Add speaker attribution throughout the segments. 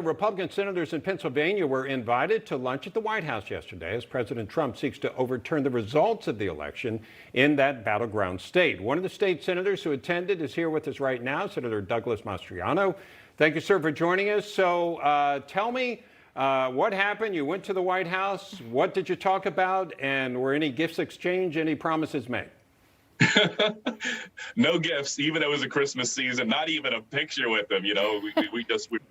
Speaker 1: Republican senators in Pennsylvania were invited to lunch at the White House yesterday as President Trump seeks to overturn the results of the election in that battleground state. One of the state senators who attended is here with us right now, Senator Douglas Mastriano. Thank you, sir, for joining us. So tell me what happened. You went to the White House. What did you talk about? And were any gifts exchanged, any promises made?
Speaker 2: No gifts, even though it was a Christmas season, not even a picture with them. You know, we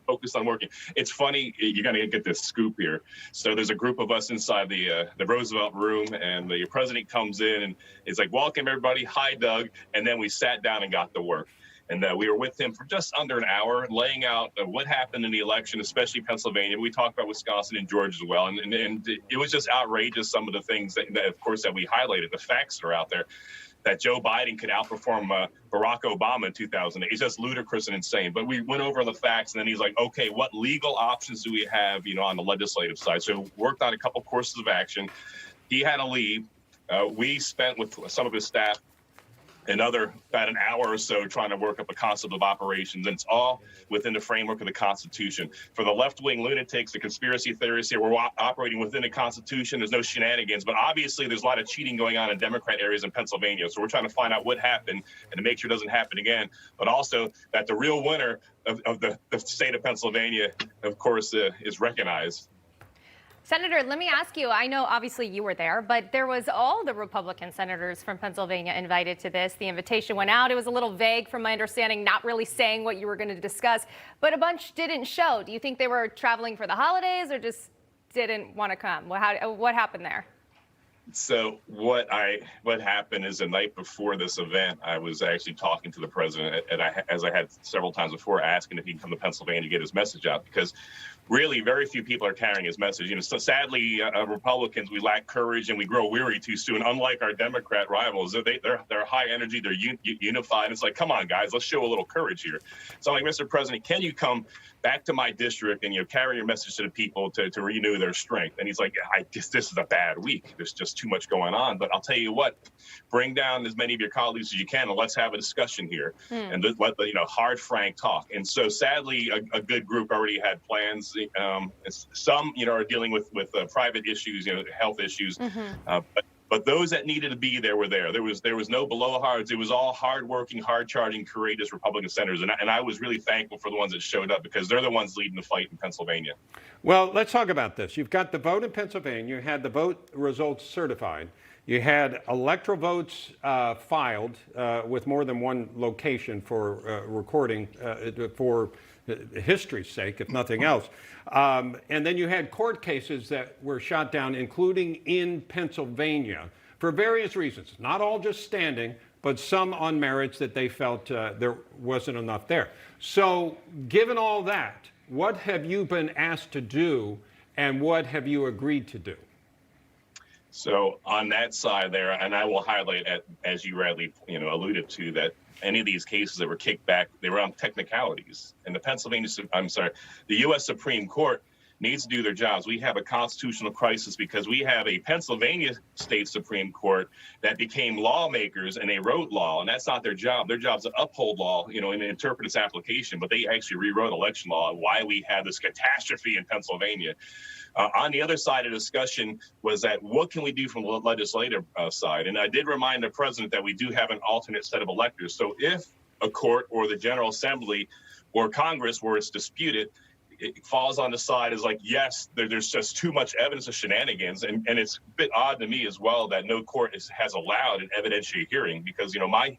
Speaker 2: focused on working. It's funny, you're going to get this scoop here. So there's a group of us inside the Roosevelt room, and the president comes in and is like, welcome, everybody. Hi, Doug. And then we sat down and got to work. And we were with him for just under an hour, laying out what happened in the election, especially Pennsylvania. We talked about Wisconsin and Georgia as well. And it was just outrageous, some of the things that, of course, that we highlighted, the facts that are out there, that Joe Biden could outperform Barack Obama in 2008. It's just ludicrous and insane. But we went over the facts, and then he's like, okay, what legal options do we have, you know, on the legislative side? So worked on a couple courses of action. He had to leave. We spent with some of his staff about an hour or so trying to work up a concept of operations, and it's all within the framework of the Constitution. For the left-wing lunatics, the conspiracy theorists here, we're operating within the Constitution. There's no shenanigans, but obviously there's a lot of cheating going on in Democrat areas in Pennsylvania. So we're trying to find out what happened and to make sure it doesn't happen again, but also that the real winner of the state of Pennsylvania, of course, is recognized.
Speaker 3: Senator, let me ask you, I know obviously you were there, but there was all the Republican senators from Pennsylvania invited to this. The invitation went out. It was a little vague from my understanding, not really saying what you were going to discuss, but a bunch didn't show. Do you think they were traveling for the holidays or just didn't want to come? What happened there?
Speaker 2: So what happened is the night before this event, I was actually talking to the president, and as I had several times before, asking if he can come to Pennsylvania to get his message out, because really very few people are carrying his message. You know, so sadly, Republicans, we lack courage and we grow weary too soon. Unlike our Democrat rivals, they're high energy, they're unified. It's like, come on, guys, let's show a little courage here. So I'm like, Mr. President, can you come back to my district and, you know, carry your message to the people to renew their strength? And he's like, I guess this is a bad week. There's just too much going on. But I'll tell you what, bring down as many of your colleagues as you can, and let's have a discussion here and let the, you know, hard, frank talk. And so sadly, a good group already had plans. Some, you know, are dealing with private issues, you know, health issues. But those that needed to be there were there. There was no blowhards. It was all hardworking, hard-charging, courageous Republican senators. And I was really thankful for the ones that showed up, because they're the ones leading the fight in Pennsylvania.
Speaker 1: Well, let's talk about this. You've got the vote in Pennsylvania. You had the vote results certified. You had electoral votes filed with more than one location for recording for history's sake, if nothing else. And then you had court cases that were shot down, including in Pennsylvania, for various reasons. Not all just standing, but some on merits that they felt there wasn't enough there. So given all that, what have you been asked to do, and what have you agreed to do?
Speaker 2: So on that side there, and I will highlight, as you rightly, you know, alluded to, that any of these cases that were kicked back, they were on technicalities. And the U.S. Supreme Court needs to do their jobs. We have a constitutional crisis because we have a Pennsylvania state Supreme Court that became lawmakers, and they wrote law, and that's not their job. Their job is to uphold law, you know, and interpret its application. But they actually rewrote election law, and why we had this catastrophe in Pennsylvania. On the other side of the discussion was that what can we do from the legislative side? And I did remind the president that we do have an alternate set of electors. So if a court or the General Assembly or Congress, where it's disputed, it falls on the side is like, yes, there's just too much evidence of shenanigans. And it's a bit odd to me as well that no court has allowed an evidentiary hearing, because, you know, my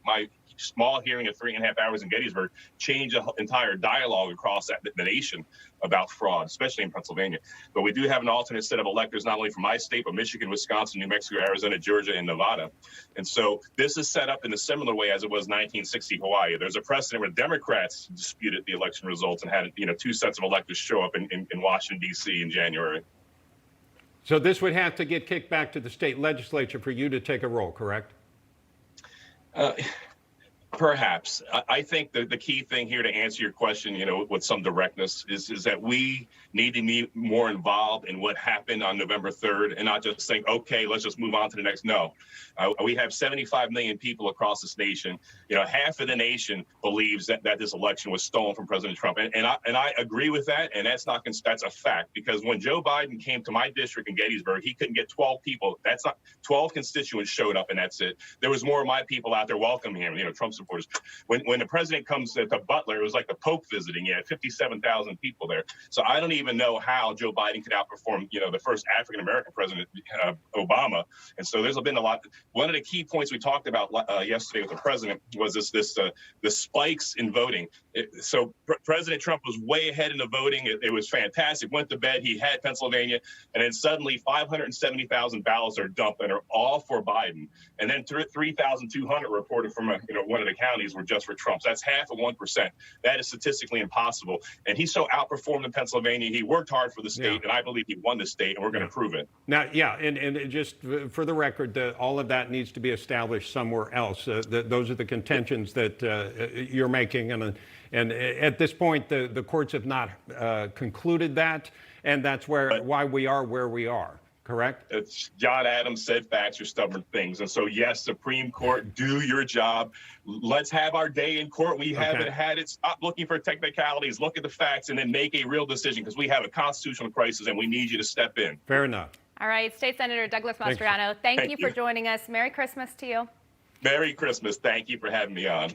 Speaker 2: small hearing of 3.5 hours in Gettysburg changed the entire dialogue across the nation about fraud, especially in Pennsylvania. But we do have an alternate set of electors, not only from my state, but Michigan, Wisconsin, New Mexico, Arizona, Georgia, and Nevada. And so this is set up in a similar way as it was 1960 Hawaii. There's a precedent where Democrats disputed the election results and had, you know, two sets of electors show up in Washington, D.C. in January.
Speaker 1: So this would have to get kicked back to the state legislature for you to take a role, correct?
Speaker 2: Perhaps. I think the key thing here to answer your question, with some directness is that we need to be more involved in what happened on November 3rd and not just think, okay, let's just move on to the next. No, we have 75 million people across this nation. Half of the nation believes that this election was stolen from President Trump. And I agree with that. And that's a fact, because when Joe Biden came to my district in Gettysburg, he couldn't get 12 people. That's not 12 constituents showed up, and that's it. There was more of my people out there welcoming him, Trump supporters. When the president comes to Butler, it was like the Pope visiting. He had 57,000 people there. So I don't even know how Joe Biden could outperform, the first African-American president, Obama. And so there's been a lot. One of the key points we talked about yesterday with the president was the spikes in voting. So President Trump was way ahead in the voting. It was fantastic. Went to bed. He had Pennsylvania. And then suddenly 570,000 ballots are dumped and are all for Biden. And then 3,200 reported from one of the counties were just for Trump. So that's half of 1%. That is statistically impossible. And he so outperformed in Pennsylvania. He worked hard for the state, and I believe he won the state, and we're going to prove it.
Speaker 1: Now, and just for the record, all of that needs to be established somewhere else. Those are the contentions that you're making, and at this point, the courts have not concluded that, and that's why we are where we are. Correct?
Speaker 2: It's John Adams said facts are stubborn things. And so, yes, Supreme Court, do your job. Let's have our day in court. We haven't had it. Stop looking for technicalities. Look at the facts and then make a real decision, because we have a constitutional crisis and we need you to step in.
Speaker 1: Fair enough.
Speaker 3: All right. State Senator Douglas Mastriano, thank you for joining us. Merry Christmas to you.
Speaker 2: Merry Christmas. Thank you for having me on.